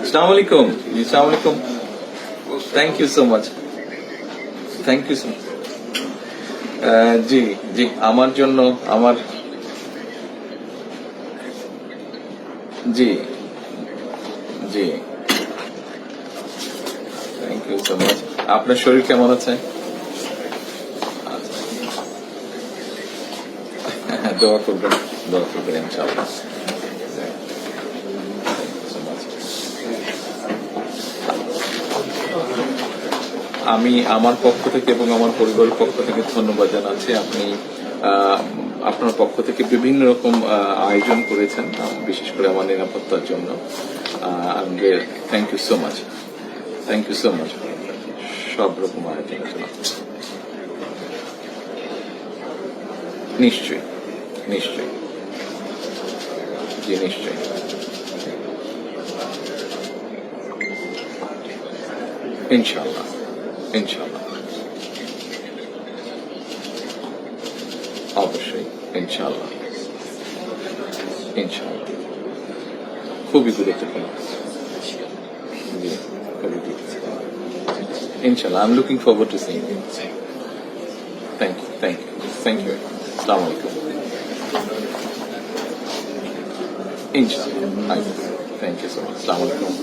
Assalamu alaikum. Assalamu alaikum. Thank you so much. Thank you so much. জি জি আমার জন্য আমার জি জি thank you so much. আপনার শরীর কেমন আছে? দোয়া করবেন ইনশাআল্লাহ। আমি আমার পক্ষ থেকে এবং আমার পরিবারের পক্ষ থেকে ধন্যবাদ জানাচ্ছি। আপনি আপনার পক্ষ থেকে বিভিন্ন রকম আয়োজন করেছেন, বিশেষ করে আমার নিরাপত্তার জন্য। Thank you so much, thank you so much. সব রকম আয়োজনের জন্য নিশ্চয়ই নিশ্চয়ই জি নিশ্চয়ই। ইনশাআল্লাহ ইনশাআল্লাহ অবশ্যই ইনশাআল্লাহ ইনশাআল্লাহ। খুবই গুরুত্বপূর্ণ, জি খুবই গুরুত্বপূর্ণ। ইনশাআল্লাহ, I'm looking forward to seeing you. Thank you, thank you, thank you. Assalamu alaikum. Inshallah. Thank you so much. Assalamu alaikum.